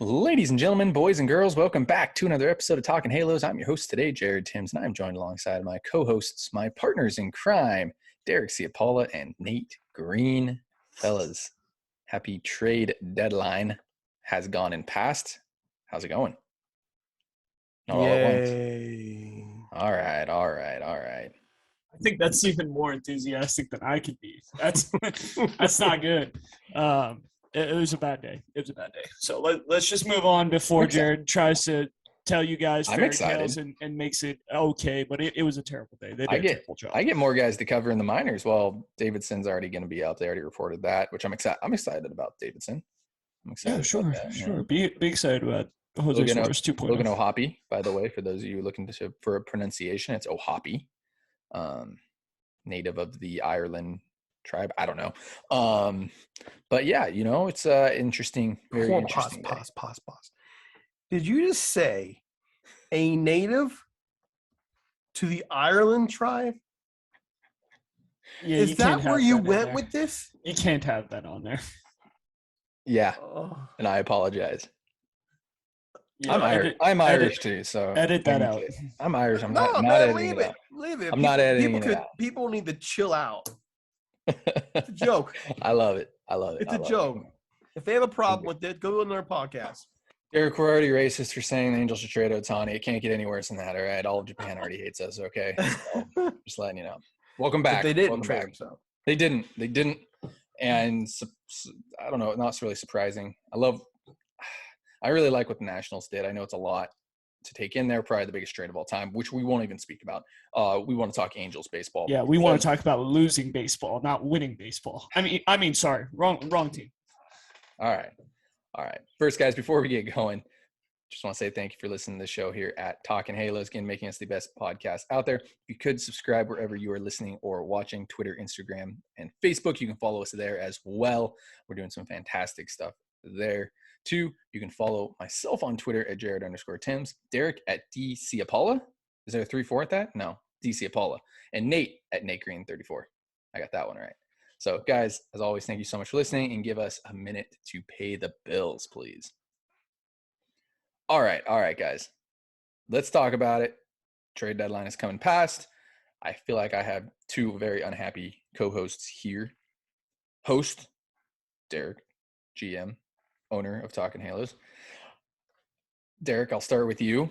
Ladies and gentlemen, boys and girls, welcome back to another episode of Talking Halos. I'm your host today, Jared Timms, and I'm joined alongside my co-hosts, my partners in crime, Derek Ciapola and Nate Green. Fellas, happy trade deadline has gone and passed. How's it going? Not all at once. Yay. All right. I think that's even more enthusiastic than I could be. That's not good. It was a bad day. So let's just move on before Jared tries to tell you guys fairy tales and makes it okay. But it was a terrible day. They did a terrible job. I get more guys to cover in the minors. Well, Davidson's already going to be out. They already reported that, which I'm excited. I'm excited about Davidson. I'm excited. Sure. Be excited about Jose Suarez 2.0. Logan O'Hoppe, by the way, for those of you looking for a pronunciation, it's O'Hoppe, native of the Ireland tribe. I don't know. But yeah, it's interesting. Very interesting. Pause. Did you just say a native to the Ireland tribe? Yeah, is that where you went with this? You can't have that on there. Yeah, and I apologize. Yeah, I'm Irish too, so edit that out. I'm Irish. I'm not editing it out. Leave it. I'm not editing it out. People need to chill out. It's a joke. I love it. It's a joke. If they have a problem with it, go on their podcast. Derek, we're already racist for saying the Angels should trade Ohtani. It can't get any worse than that, all right? All of Japan already hates us, okay? So, just letting you know. Welcome back. But they didn't trade him, so. They didn't. And I don't know, not really surprising. I really like what the Nationals did. I know it's a lot to take in there, probably the biggest trade of all time, which we won't even speak about. We want to talk Angels baseball. Yeah, we want to talk about losing baseball, not winning baseball. Sorry, wrong team. All right. First, guys, before we get going, just want to say thank you for listening to the show here at Talking Halos, again, making us the best podcast out there. If you could subscribe wherever you are listening or watching, Twitter, Instagram, and Facebook. You can follow us there as well. We're doing some fantastic stuff there. 2, you can follow myself on Twitter at Jared_Timms, Derek at D Ciapola. Is there a 3-4 at that? No, D Ciapola. And Nate at Nate Green 34. I got that one right. So, guys, as always, thank you so much for listening, and give us a minute to pay the bills, please. All right, guys. Let's talk about it. Trade deadline is coming past. I feel like I have 2 very unhappy co-hosts here. Host, Derek, GM, owner of Talking Halos. Derek, I'll start with you.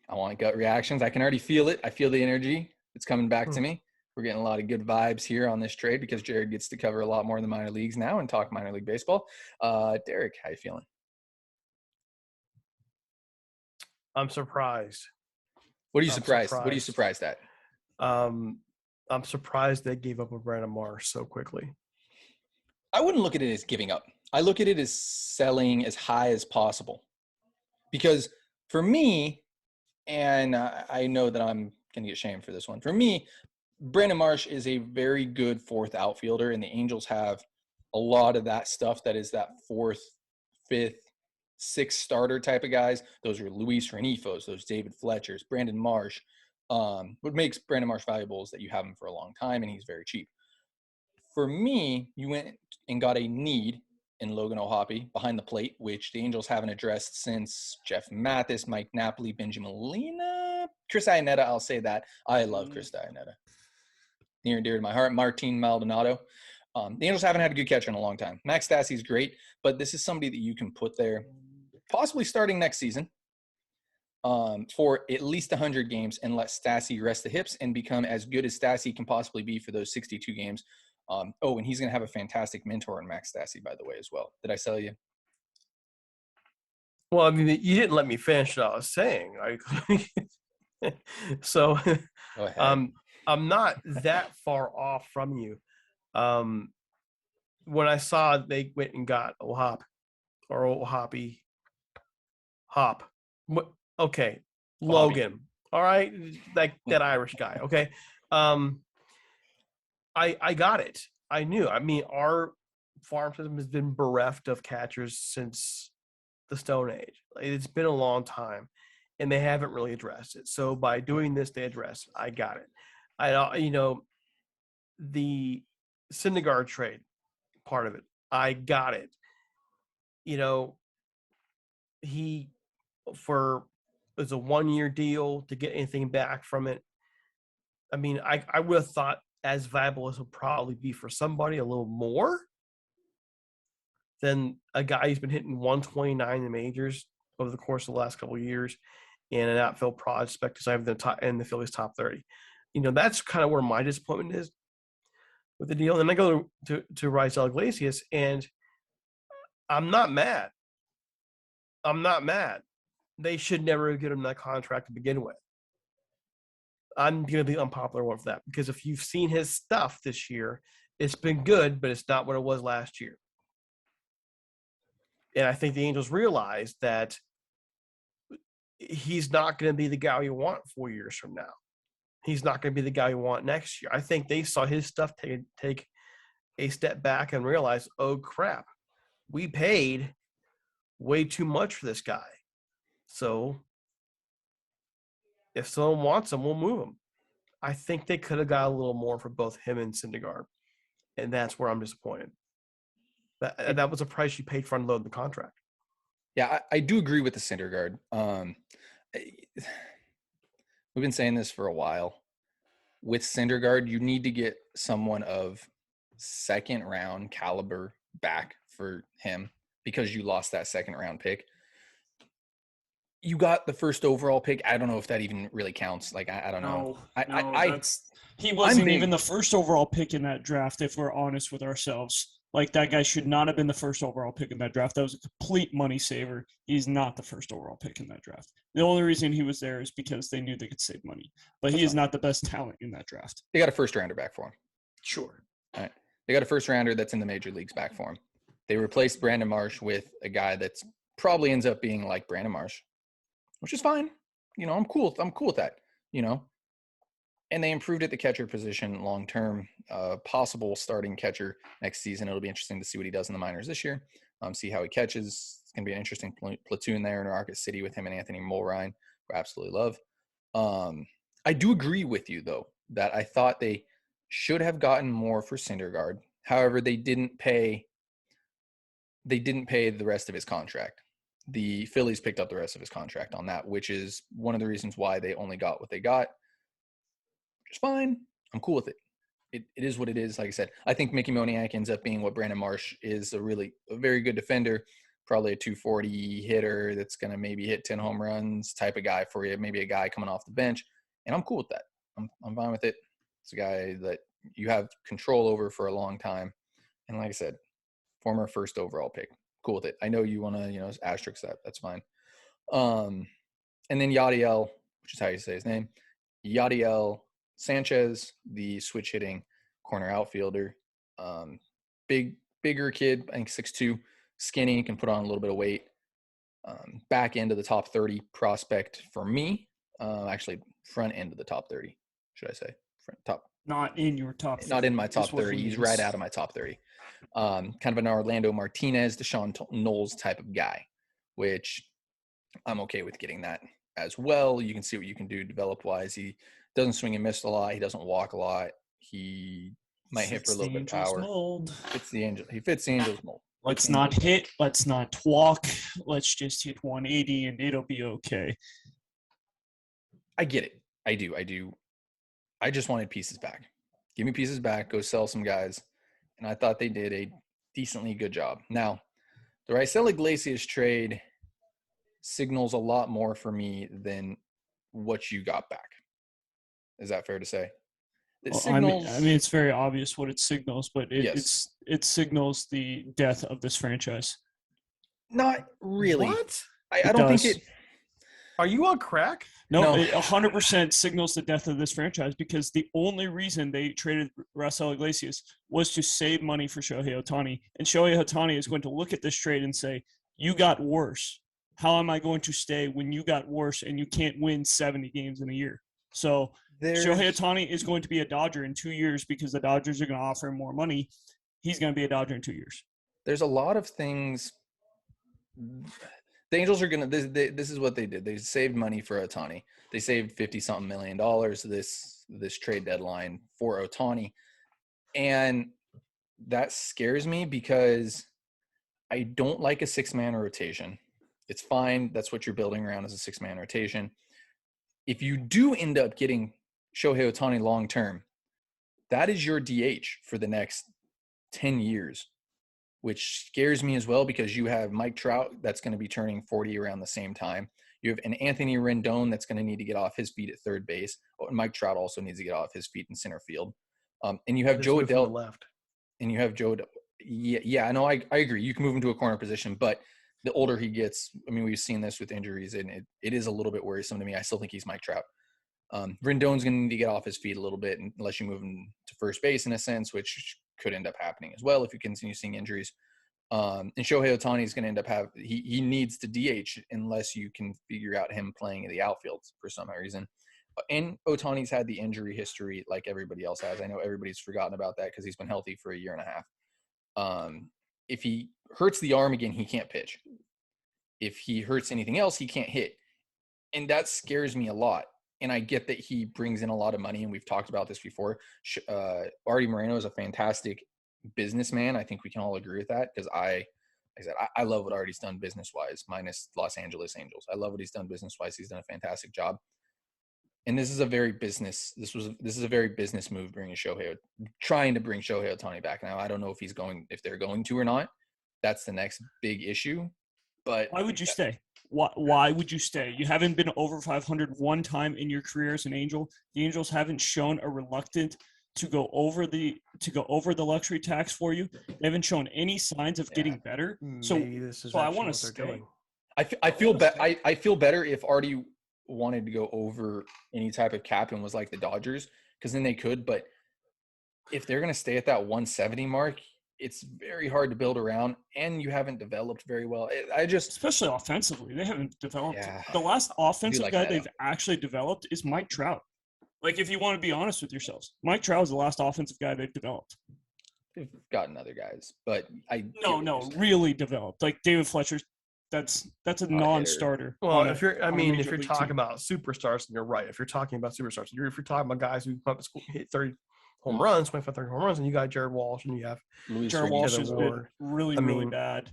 I want gut reactions. I can already feel it. I feel the energy. It's coming back to me. We're getting a lot of good vibes here on this trade because Jared gets to cover a lot more in the minor leagues now and talk minor league baseball. Derek, how you feeling? I'm surprised. What are you surprised? What are you surprised at? I'm surprised they gave up with Brandon Marsh so quickly. I wouldn't look at it as giving up. I look at it as selling as high as possible. Because for me, and I know that I'm going to get shamed for this one. For me, Brandon Marsh is a very good 4th outfielder, and the Angels have a lot of that stuff that is that 4th, 5th, 6th starter type of guys. Those are Luis Renifos, those David Fletchers, Brandon Marsh. What makes Brandon Marsh valuable is that you have him for a long time, and he's very cheap. For me, you went and got a need in Logan O'Hoppe behind the plate, which the Angels haven't addressed since Jeff Mathis, Mike Napoli, Benjamin Molina, Chris Iannetta. I'll say that. I love Chris Iannetta. Near and dear to my heart. Martin Maldonado. The Angels haven't had a good catcher in a long time. Max Stassi's great, but this is somebody that you can put there, possibly starting next season, for at least 100 games and let Stassi rest the hips and become as good as Stassi can possibly be for those 62 games. And he's going to have a fantastic mentor in Max Stassi, by the way, as well. Did I sell you? Well, I mean, you didn't let me finish what I was saying. So I'm not that far off from you. When I saw they went and got O'Hoppe. Okay, Logan. All right, that Irish guy. Okay, I got it. I knew. I mean, our farm system has been bereft of catchers since the Stone Age. It's been a long time, and they haven't really addressed it. So by doing this, they address it. I got it. The Syndergaard trade part of it, I got it. it's a 1-year deal to get anything back from it. I mean, I would have thought as viable as it would probably be for somebody a little more than a guy who's been hitting 129 in the majors over the course of the last couple of years and an outfield prospect is the top in the Phillies top 30. That's kind of where my disappointment is with the deal. And then I go to Raisel Iglesias, and I'm not mad. They should never have given him that contract to begin with. I'm going to be unpopular one for that because if you've seen his stuff this year, it's been good, but it's not what it was last year. And I think the Angels realized that he's not going to be the guy you want 4 years from now. He's not going to be the guy you want next year. I think they saw his stuff take a step back and realize, oh, crap, we paid way too much for this guy. So if someone wants him, we'll move him. I think they could have got a little more for both him and Syndergaard, and that's where I'm disappointed. That was a price you paid for unloading the contract. Yeah, I do agree with the Syndergaard. We've been saying this for a while. With Syndergaard, you need to get someone of second round caliber back for him because you lost that second round pick. You got the first overall pick. I don't know if that even really counts. Like, I don't know. He wasn't even the first overall pick in that draft, if we're honest with ourselves. Like, that guy should not have been the first overall pick in that draft. That was a complete money saver. He's not the first overall pick in that draft. The only reason he was there is because they knew they could save money. But he is not the best talent in that draft. They got a first rounder back for him. Sure. All right. They got a first rounder that's in the major leagues back for him. They replaced Brandon Marsh with a guy that's probably ends up being like Brandon Marsh, which is fine. I'm cool with that, And they improved at the catcher position long term. Possible starting catcher next season. It'll be interesting to see what he does in the minors this year. See how he catches. It's going to be an interesting platoon there in Arcus City with him and Anthony Mulrine, who I absolutely love. I do agree with you, though, that I thought they should have gotten more for Syndergaard. However, they didn't pay the rest of his contract. The Phillies picked up the rest of his contract on that, which is one of the reasons why they only got what they got. Which is fine. I'm cool with it. It is what it is. Like I said, I think Mickey Moniak ends up being what Brandon Marsh is, a very good defender, probably a 240 hitter that's going to maybe hit 10 home runs type of guy for you, maybe a guy coming off the bench. And I'm cool with that. I'm fine with it. It's a guy that you have control over for a long time. And like I said, former first overall pick. Cool with it. I know you want to, asterisk that. That's fine. And then Yadiel, which is how you say his name, Yadiel Sanchez, the switch hitting corner outfielder. Bigger kid, I think 6'2", skinny, can put on a little bit of weight. Back end of the top 30 prospect for me. Actually, front end of the top 30, should I say? Top. Not in your top 30. Not in my top 30. He's right out of my top 30. Kind of an Orlando Martinez, Deshaun Knowles type of guy, which I'm okay with getting that as well. You can see what you can do develop-wise. He doesn't swing and miss a lot. He doesn't walk a lot. He might hit for a little bit of power. He fits the Angels mold. Let's not hit. Let's not walk. Let's just hit 180 and it'll be okay. I get it. I do. I just wanted pieces back. Give me pieces back. Go sell some guys. And I thought they did a decently good job. Now, the Raisel Iglesias trade signals a lot more for me than what you got back. Is that fair to say? I mean, it's very obvious what it signals, but it signals the death of this franchise. Not really. What? I don't think it. Are you on crack? No, it 100% signals the death of this franchise because the only reason they traded Raisel Iglesias was to save money for Shohei Ohtani. And Shohei Ohtani is going to look at this trade and say, you got worse. How am I going to stay when you got worse and you can't win 70 games in a year? So Shohei Ohtani is going to be a Dodger in 2 years because the Dodgers are going to offer him more money. He's going to be a Dodger in 2 years. There's a lot of things. The Angels are going to – this is what they did. They saved money for Ohtani. They saved $50-something million this trade deadline for Ohtani. And that scares me because I don't like a six-man rotation. It's fine. That's what you're building around as a 6-man rotation. If you do end up getting Shohei Ohtani long term, that is your DH for the next 10 years, which scares me as well because you have Mike Trout that's going to be turning 40 around the same time. You have an Anthony Rendon that's going to need to get off his feet at third base. Oh, and Mike Trout also needs to get off his feet in center field. And you have Just Joe move from the Adele. left. And you have Joe. Yeah, I know. I agree. You can move him to a corner position, but the older he gets, I mean, we've seen this with injuries, and it is a little bit worrisome to me. I still think he's Mike Trout. Rendon's going to need to get off his feet a little bit unless you move him to first base in a sense, which could end up happening as well if you continue seeing injuries. And Shohei Ohtani is going to end up he needs to DH unless you can figure out him playing in the outfield for some reason. And Ohtani's had the injury history like everybody else has. I know everybody's forgotten about that because he's been healthy for a year and a half. If he hurts the arm again, he can't pitch. If he hurts anything else, he can't hit. And that scares me a lot. And I get that he brings in a lot of money, and we've talked about this before. Artie Moreno is a fantastic businessman. I think we can all agree with that because I love what Artie's done business-wise, minus Los Angeles Angels. I love what he's done business-wise. He's done a fantastic job. And this is a very business move trying to bring Shohei Ohtani back. Now I don't know if they're going to or not. That's the next big issue. But why would you stay? Why would you stay? You haven't been over 500 one time in your career as an Angel. The Angels haven't shown a reluctance to go over the luxury tax for you. They haven't shown any signs of getting better. So I want to stay. I feel better if Artie wanted to go over any type of cap and was like the Dodgers, because then they could. But if they're going to stay at that 170 mark, it's very hard to build around, and you haven't developed very well. Especially offensively, they haven't developed. Yeah. The last offensive guy they've out. actually developed is Mike Trout. Like, if you want to be honest with yourselves, Mike Trout is the last offensive guy they've developed. They've gotten other guys, but really developed. Like David Fletcher, that's a non-starter. Well, if you're talking about superstars, then you're right. If you're talking about superstars, if you're talking about guys who hit 30 home runs, 25, 30 home runs, and you got Jared Walsh, and you have Jared Walsh has been really bad.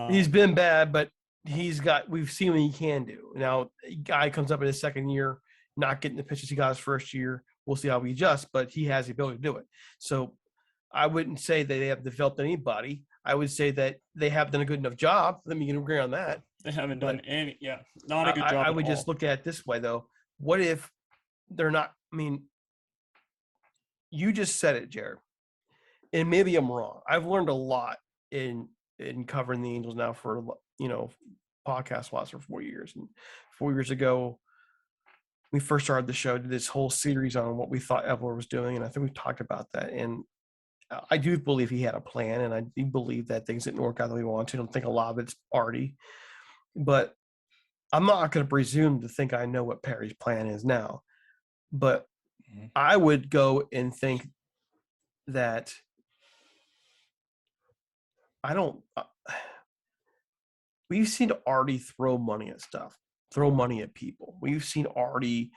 He's been bad, but we've seen what he can do. Now, guy comes up in his second year, not getting the pitches he got his first year. We'll see how he adjusts, but he has the ability to do it. So I wouldn't say that they have developed anybody. I would say that they have done a good enough job. Let me agree on that. They haven't done not a good job. I would just look at it this way, though. What if they're not? I mean, you just said it, Jared, and maybe I'm wrong. I've learned a lot in covering the Angels now for podcast wise for 4 years. And 4 years ago, we first started the show, did this whole series on what we thought Evoler was doing, and I think we talked about that. And I do believe he had a plan, and I do believe that things didn't work out the way we wanted to. I don't think a lot of it's Artie, but I'm not going to presume to think I know what Perry's plan is now. But I would go and think that we've seen Artie throw money at stuff, throw money at people. We've seen Artie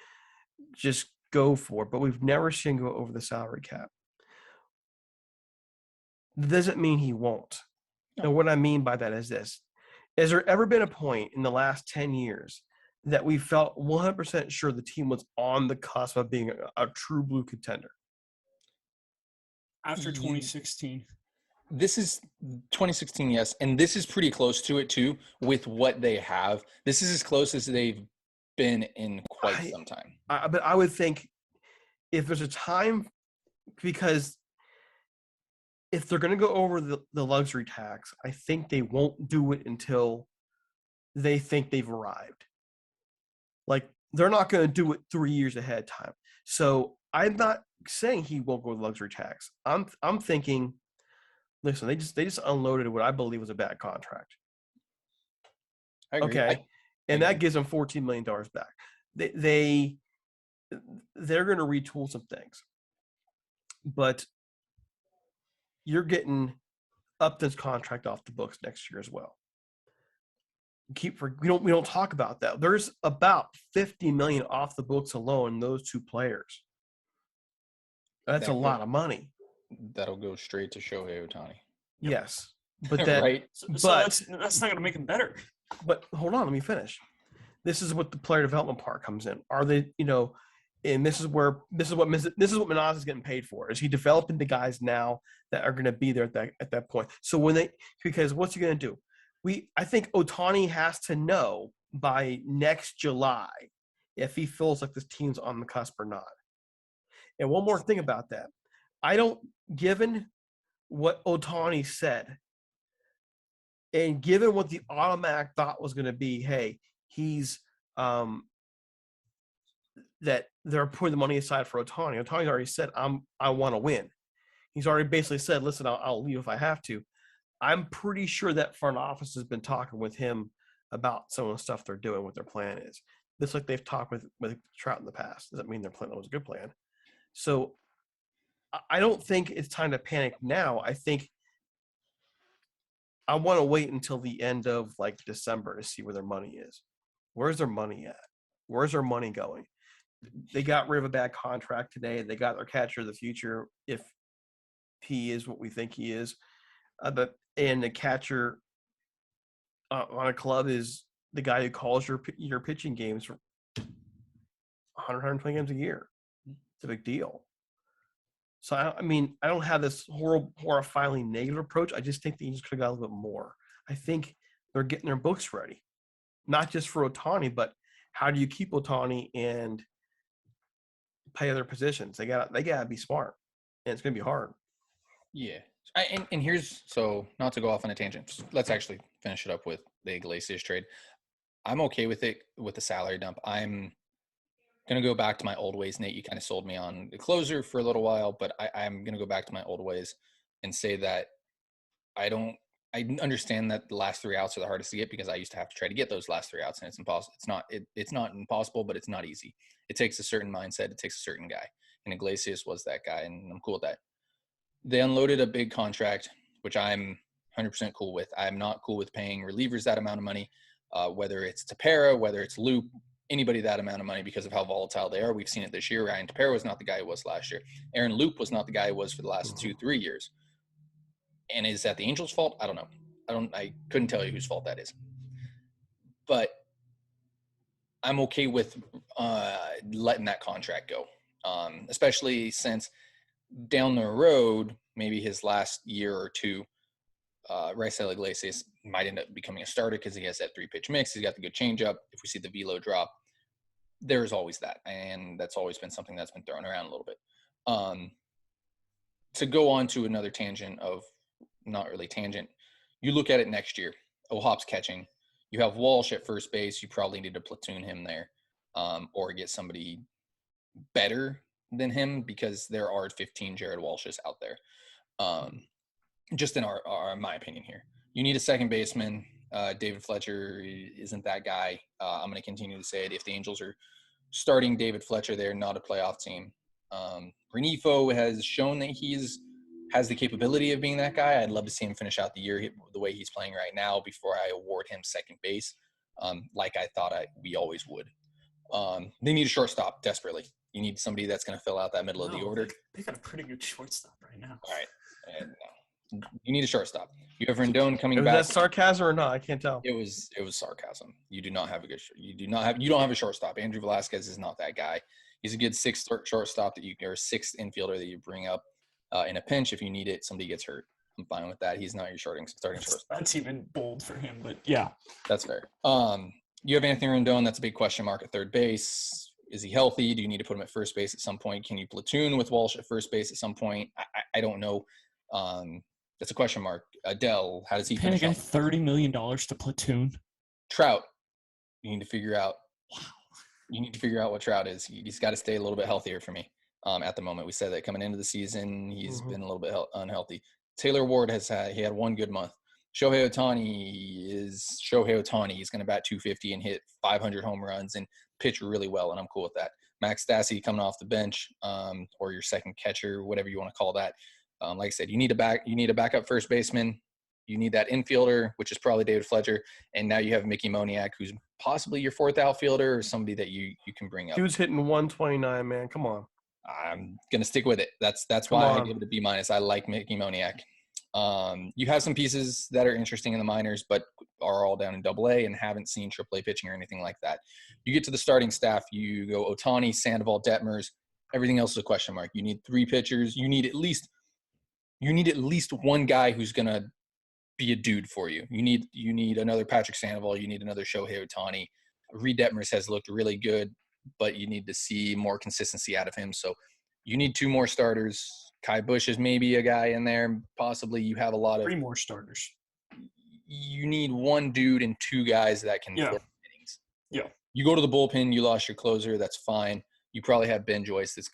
just go for it, but we've never seen him go over the salary cap. Doesn't mean he won't. No. And what I mean by that is this. Has there ever been a point in the last 10 years that we felt 100% sure the team was on the cusp of being a true blue contender? After 2016. This is 2016, yes. And this is pretty close to it, too, with what they have. This is as close as they've been in quite some time. But I would think if there's a time, because if they're going to go over the luxury tax, I think they won't do it until they think they've arrived. Like, they're not going to do it 3 years ahead of time. So I'm not saying he won't go with luxury tax. I'm thinking, listen, they just unloaded what I believe was a bad contract. I agree. Okay, and that gives them $14 million back. They're going to retool some things, but you're getting Upton's contract off the books next year as well. We don't talk about that. There's about $50 million off the books alone, those two players. That's a lot of money. That'll go straight to Shohei Ohtani. Yes, but that right. So that's not going to make him better. But hold on, let me finish. This is what the player development part comes in. Are they, and this is what Menas is getting paid for. Is he developing the guys now that are going to be there at that point? So because what's he going to do? I think Ohtani has to know by next July if he feels like this team's on the cusp or not. And one more thing about that, given what Ohtani said, and given what the automatic thought was going to be, hey, he's that they're putting the money aside for Ohtani. Ohtani's already said, I want to win. He's already basically said, listen, I'll leave if I have to. I'm pretty sure that front office has been talking with him about some of the stuff they're doing, what their plan is. Just like they've talked with Trout in the past. Doesn't mean their plan was a good plan. So I don't think it's time to panic now. I think I want to wait until the end of like December to see where their money is. Where's their money at? Where's their money going? They got rid of a bad contract today. They got their catcher of the future if he is what we think he is. And the catcher on a club is the guy who calls your pitching games for 120 games a year. It's a big deal. So, I don't have this horrifyingly negative approach. I just think the Angels could have got a little bit more. I think they're getting their books ready, not just for Ohtani, but how do you keep Ohtani and play other positions? They gotta be smart, and it's gonna be hard. Yeah. And here's, so not to go off on a tangent, let's actually finish it up with the Iglesias trade. I'm okay with it, with the salary dump. I'm going to go back to my old ways. Nate, you kind of sold me on the closer for a little while, but I'm going to go back to my old ways and say that I understand that the last 3 outs are the hardest to get, because I used to have to try to get those last 3 outs, and it's impossible. It's not impossible, but it's not easy. It takes a certain mindset. It takes a certain guy, and Iglesias was that guy, and I'm cool with that. They unloaded a big contract, which I'm 100% cool with. I'm not cool with paying relievers that amount of money, whether it's Tepera, whether it's Loop, anybody that amount of money, because of how volatile they are. We've seen it this year. Ryan Tepera was not the guy he was last year. Aaron Loop was not the guy he was for the last 2-3 years. And is that the Angels' fault? I don't know. I couldn't tell you whose fault that is. But I'm okay with letting that contract go, especially since down the road, maybe his last year or two, Raisel Iglesias might end up becoming a starter because he has that 3-pitch mix. He's got the good changeup. If we see the velo drop, there's always that, and that's always been something that's been thrown around a little bit. To go on to another tangent of not really tangent, you look at it next year. O'Hop's catching. You have Walsh at first base. You probably need to platoon him there, or get somebody better than him, because there are 15 Jared Walshes out there. Just in my opinion here. You need a second baseman. David Fletcher isn't that guy. I'm going to continue to say it. If the Angels are starting David Fletcher, they're not a playoff team. Renifo has shown that has the capability of being that guy. I'd love to see him finish out the year the way he's playing right now before I award him second base, like I thought we always would. They need a shortstop desperately. You need somebody that's going to fill out that middle of the order. They got a pretty good shortstop right now. All right. No. You need a shortstop. You have Rendon coming back. Was that sarcasm or not? I can't tell. It was sarcasm. You do not have a good. You don't have a shortstop. Andrew Velasquez is not that guy. He's a good sixth shortstop or sixth infielder that you bring up in a pinch if you need it. Somebody gets hurt. I'm fine with that. He's not your starting shortstop. That's even bold for him, but yeah, that's fair. You have Anthony Rendon. That's a big question mark at third base. Is he healthy? Do you need to put him at first base at some point? Can you platoon with Walsh at first base at some point? I don't know. That's a question mark. Adele, how does he finish? Paying a guy $30 million to platoon. Trout, you need to figure out. Wow. You need to figure out what Trout is. He's got to stay a little bit healthier for me. At the moment, we said that coming into the season, he's been a little bit unhealthy. Taylor Ward he had one good month. Shohei Ohtani is Shohei Ohtani. He's going to bat 250 and hit 500 home runs and pitch really well, and I'm cool with that. Max Stassi coming off the bench, or your second catcher, whatever you want to call that. Like I said, you need a backup first baseman. You need that infielder, which is probably David Fletcher, and now you have Mickey Moniak, who's possibly your fourth outfielder or somebody that you can bring up. He was hitting 129, man. Come on. I'm gonna stick with it. That's why I give it a B-. I like Mickey Moniak. You have some pieces that are interesting in the minors, but are all down in AA and haven't seen AAA pitching or anything like that. You get to the starting staff, you go Ohtani, Sandoval, Detmers. Everything else is a question mark. You need 3 pitchers. You need at least one guy who's gonna be a dude for you. You need another Patrick Sandoval. You need another Shohei Ohtani. Reed Detmers has looked really good, but you need to see more consistency out of him. So you need 2 more starters. Kai Bush is maybe a guy in there. Possibly you have a lot of 3 more starters. You need 1 dude and 2 guys that can flip innings. Yeah. You go to the bullpen, you lost your closer, that's fine. You probably have Ben Joyce that's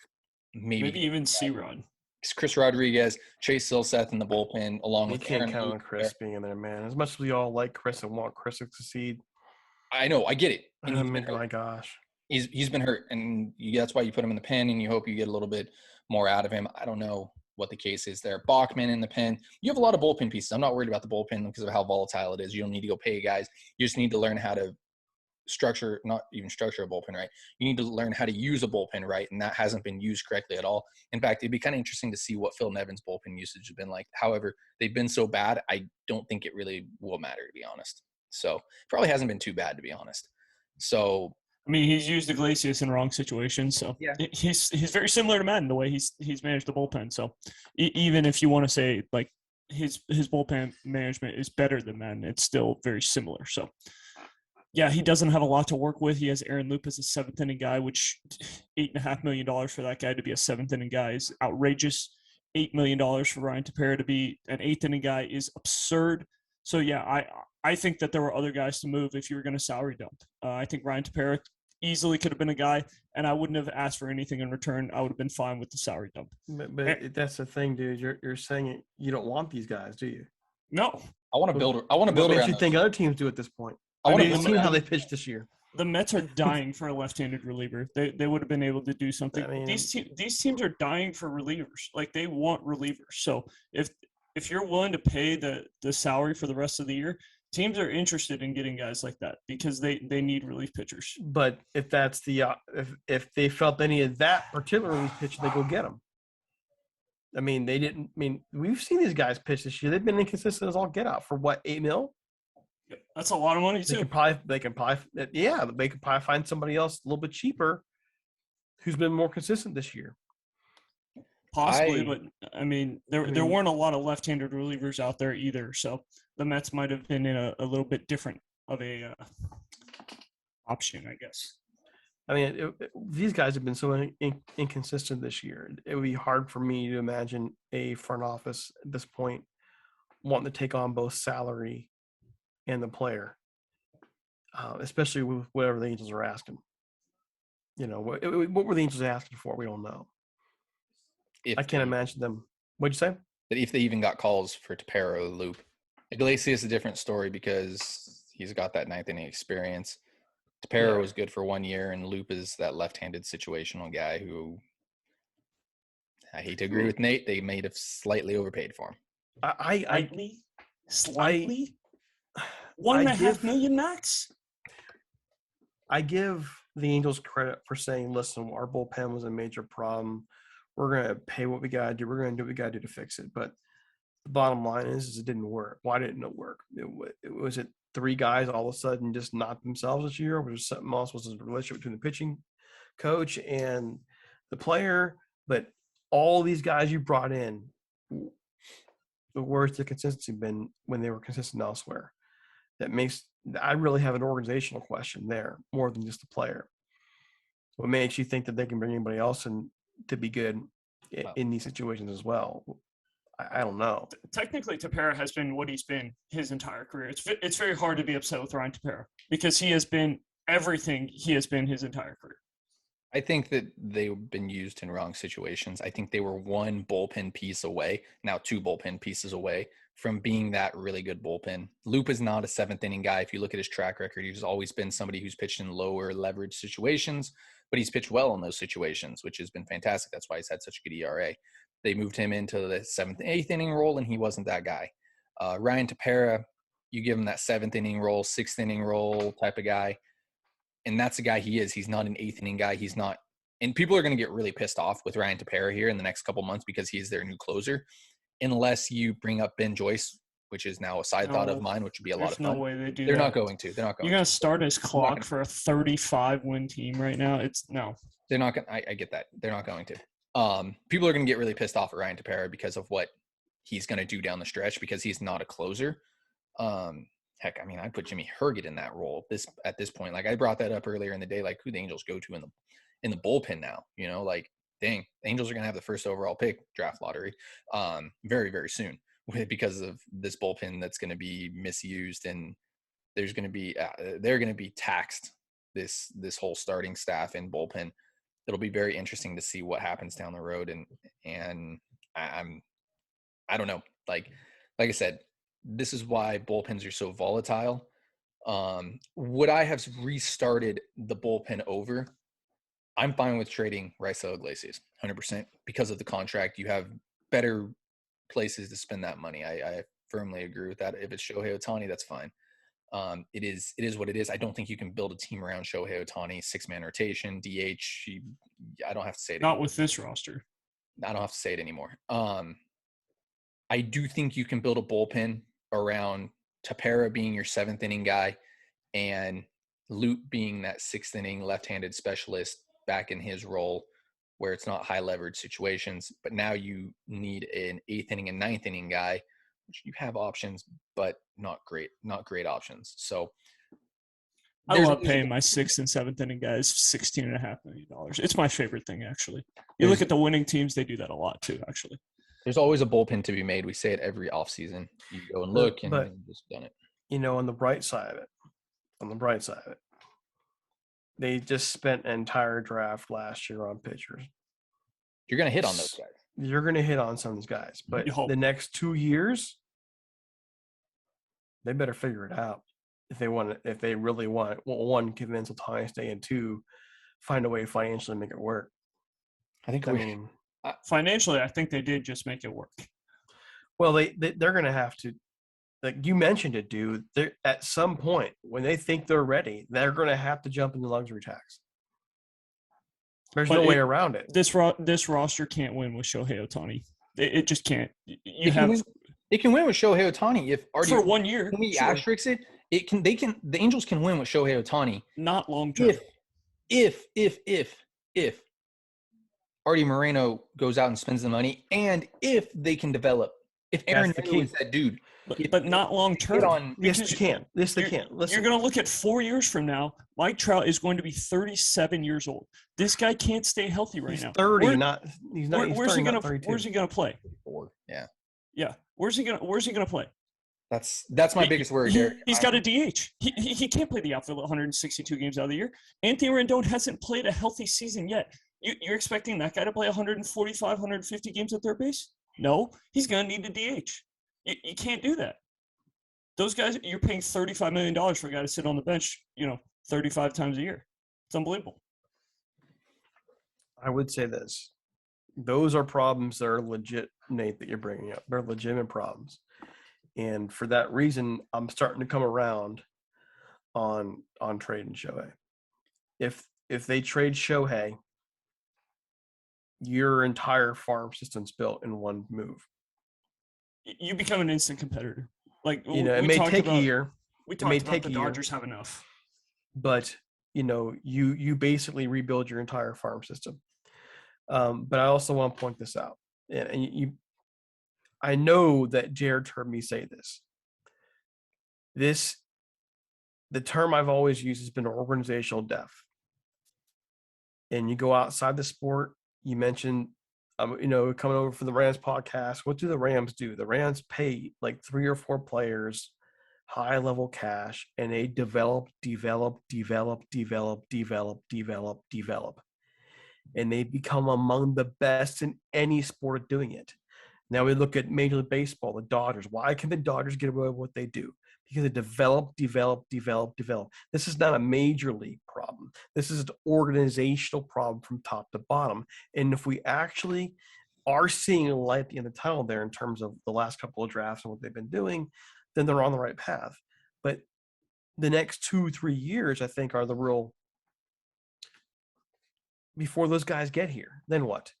maybe even C-Rod. Chris Rodriguez, Chase Silseth in the bullpen, along You with can't Aaron count on Luke Chris being in there, man. As much as we all like Chris and want Chris to succeed. I know, I get it. And my gosh. He's been hurt, and that's why you put him in the pen, and you hope you get a little bit more out of him. I don't know what the case is there. Bachman in the pen. You have a lot of bullpen pieces. I'm not worried about the bullpen because of how volatile it is. You don't need to go pay guys. You just need to learn how to not even structure a bullpen right. You need to learn how to use a bullpen right, and that hasn't been used correctly at all. In fact, it'd be kind of interesting to see what Phil Nevin's bullpen usage has been like. However, they've been so bad, I don't think it really will matter, to be honest. So probably hasn't been too bad, to be honest. So I mean, he's used Iglesias in wrong situations, so yeah, he's very similar to Madden the way he's managed the bullpen. So even if you want to say like his bullpen management is better than Madden, it's still very similar. So yeah, he doesn't have a lot to work with. He has Aaron Loop as a 7th inning guy, which $8.5 million for that guy to be a 7th inning guy is outrageous. $8 million for Ryan Tepera to be an 8th inning guy is absurd. So yeah, I think that there were other guys to move if you were going to salary dump. I think Ryan Tepera easily could have been a guy, and I wouldn't have asked for anything in return. I would have been fine with the salary dump. But that's the thing, dude. You're saying it, you don't want these guys, do you? No. I want to build What makes around you think other teams do at this point? I want to You've build seen around how they pitched this year. The Mets are dying for a left-handed reliever. They would have been able to do something. I mean, These teams are dying for relievers. Like they want relievers. So if you're willing to pay the salary for the rest of the year, teams are interested in getting guys like that because they need relief pitchers. But if that's if they felt they needed that particular relief pitcher, they go get them. I mean, they didn't. I mean, we've seen these guys pitch this year. They've been inconsistent as all get out for what, $8 million? That's a lot of money too. They can probably find somebody else a little bit cheaper who's been more consistent this year. Possibly, but I mean, there weren't a lot of left-handed relievers out there either. So the Mets might have been in a little bit different of a option, I guess. I mean, these guys have been so inconsistent this year. It would be hard for me to imagine a front office at this point wanting to take on both salary and the player, especially with whatever the Angels are asking. You know, what were the Angels asking for? We don't know. I can't imagine them. What'd you say? That if they even got calls for Tepera or Loop. Iglesias is a different story because he's got that 9th inning experience. Tepera was good for 1 year, and Loop is that left-handed situational guy who, I hate to agree with Nate, they may have slightly overpaid for him. Slightly? $1.5 million max? I give the Angels credit for saying, listen, our bullpen was a major problem. We're going to pay what we got to do. We're going to do what we got to do to fix it. But the bottom line is it didn't work. Why didn't it work? Was it 3 guys all of a sudden just knocked themselves this year? Was there something else? Was it a relationship between the pitching coach and the player? But all these guys you brought in, where's the consistency been when they were consistent elsewhere? I really have an organizational question there more than just the player. What makes you think that they can bring anybody else in to be good in these situations as well? I don't know. Technically, Tepera has been what he's been his entire career. It's very hard to be upset with Ryan Tepera because he has been everything he has been his entire career. I think that they've been used in wrong situations. I think they were 1 bullpen piece away, now 2 bullpen pieces away from being that really good bullpen. Loop is not a 7th inning guy. If you look at his track record, he's always been somebody who's pitched in lower leverage situations, but he's pitched well in those situations, which has been fantastic. That's why he's had such a good ERA. They moved him into the 7th, 8th inning role, and he wasn't that guy. Ryan Tepera, you give him that 7th inning role, 6th inning role type of guy, and that's the guy he is. He's not an 8th inning guy. He's not – and people are going to get really pissed off with Ryan Tepera here in the next couple months because he's their new closer, unless you bring up Ben Joyce which is now a side thought of No, mine, which would be a lot There's of no fun. way they do They're that. not going to. They're not going You're gonna to. start his not clock gonna- for a 35 win team right now. It's no. They're not going to. I get that. They're not going to. People are going to get really pissed off at Ryan Tepera because of what he's going to do down the stretch because he's not a closer. Heck, I mean, I'd put Jimmy Herget in that role at this point. Like I brought that up earlier in the day, like who the Angels go to in the bullpen now, you know, like dang, the Angels are going to have the first overall pick draft lottery very, very soon because of this bullpen that's going to be misused and there's going to be they're going to be taxed this whole starting staff and bullpen. It'll be very interesting to see what happens down the road and I don't know. Like I said, this is why bullpens are so volatile. Would I have restarted the bullpen over? I'm fine with trading Raisel Iglesias 100% because of the contract. You have better places to spend that money. I firmly agree with that. If it's Shohei Ohtani, that's fine. It is what it is. I don't think you can build a team around Shohei Ohtani, 6-man rotation, DH. I don't have to say it. Not with this roster. I don't have to say it anymore. I do think you can build a bullpen around Tepera being your 7th inning guy and Lute being that 6th inning left-handed specialist back in his role where it's not high leverage situations. But now you need an 8th inning and 9th inning guy, which you have options, but not great options. So I love paying my 6th and 7th inning guys $16.5 million. It's my favorite thing, actually. You look at the winning teams, they do that a lot too, actually. There's always a bullpen to be made. We say it every offseason. You go and look and just done it. You know, on the bright side of it, they just spent an entire draft last year on pitchers. You're going to hit on those guys. You're going to hit on some of these guys. But the next 2 years, they better figure it out if they really want, well, 1, convince Ohtani to stay, and 2, find a way to financially make it work. Financially, I think they did just make it work. Well, they're going to have to, like you mentioned it, dude. At some point, when they think they're ready, they're going to have to jump into luxury tax. There's no way around it. This roster can't win with Shohei Ohtani. It just can't. It can win with Shohei Ohtani if for 1 year. Can we asterisk it? The Angels can win with Shohei Ohtani. Not long term. If Artie Moreno goes out and spends the money, and if they can develop, if Aaron Nola is that dude, but not long term. Yes, they can. Listen, you're going to look at 4 years from now. Mike Trout is going to be 37 years old. This guy can't stay healthy right now. 30, he's 30, where's he going to play? 4. Yeah. Yeah. Where's he going to play? That's my biggest worry here. He's got a DH. He can't play the outfield 162 games out of the year. Anthony Rendon hasn't played a healthy season yet. You're expecting that guy to play 145, 150 games at third base? No, he's going to need a DH. You can't do that. Those guys, you're paying $35 million for a guy to sit on the bench, 35 times a year. It's unbelievable. I would say this. Those are problems that are legit, Nate, that you're bringing up. They're legitimate problems. And for that reason, I'm starting to come around on trading Shohei. If they trade Shohei, your entire farm system's built in one move. You become an instant competitor. Like it may take a year. We talked about the Dodgers have enough. But you basically rebuild your entire farm system. But I also want to point this out, and I know that Jared heard me say this. The term I've always used has been organizational depth. And you go outside the sport. You mentioned, coming over for the Rams podcast. What do the Rams do? The Rams pay like 3 or 4 players high-level cash, and they develop. And they become among the best in any sport at doing it. Now we look at Major League Baseball, the Dodgers. Why can the Dodgers get away with what they do? Because they develop. This is not a major league problem. This is an organizational problem from top to bottom. And if we actually are seeing a light at the end of the tunnel there in terms of the last couple of drafts and what they've been doing, then they're on the right path. But the next 2-3 years, I think, are the real – before those guys get here. Then what?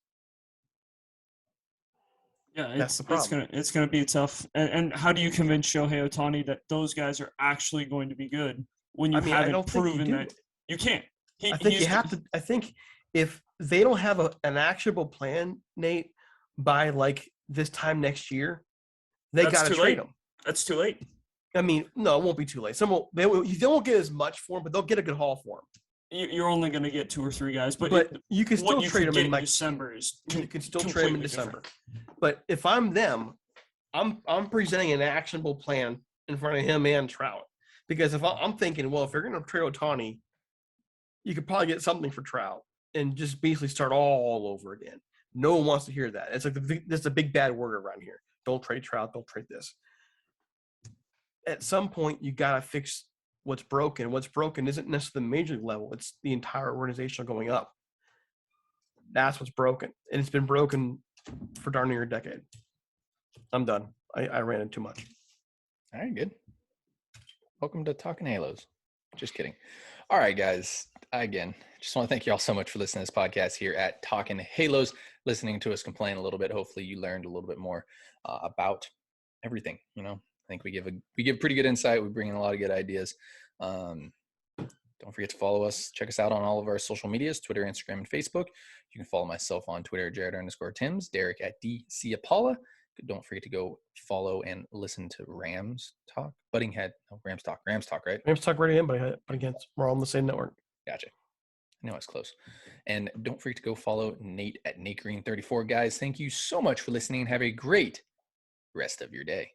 Yeah, That's it's the problem. it's gonna be tough. And how do you convince Shohei Ohtani that those guys are actually going to be good when you I mean, I haven't don't think you proven do. that you can't? I think He's you have to. I think if they don't have an actionable plan, Nate, by like this time next year, they that's got to too trade late. him. That's too late. I mean, no, it won't be too late. They won't get as much for him, but they'll get a good haul for him. You're only going to get 2 or 3 guys, but You can still what you trade could him get in in like December is you can still trade him in completely December. different. But if I'm them, I'm presenting an actionable plan in front of him and Trout. Because if I'm thinking, well, if you're going to trade Ohtani, you could probably get something for Trout and just basically start all over again. No one wants to hear that. It's like there's a big bad word around here. Don't trade Trout. Don't trade this. At some point, you got to fix what's broken. What's broken isn't necessarily the major league level. It's the entire organization going up. That's what's broken. And it's been broken for darn near a decade. I'm done. I ran in too much. All right, good. Welcome to Talking Halos. Just kidding. All right, guys. Again, just want to thank you all so much for listening to this podcast here at Talking Halos, listening to us complain a little bit. Hopefully you learned a little bit more about everything. You know, I think we give pretty good insight. We bring in a lot of good ideas. Don't forget to follow us. Check us out on all of our social medias, Twitter, Instagram, and Facebook. You can follow myself on Twitter, Jared_Tims, Derek at Ciapola. Don't forget to go follow and listen to Rams Talk. Rams Talk, right? Rams Talk Radio, but again, we're all on the same network. Gotcha. I know it's close. And don't forget to go follow Nate at NateGreen34. Guys, thank you so much for listening and have a great rest of your day.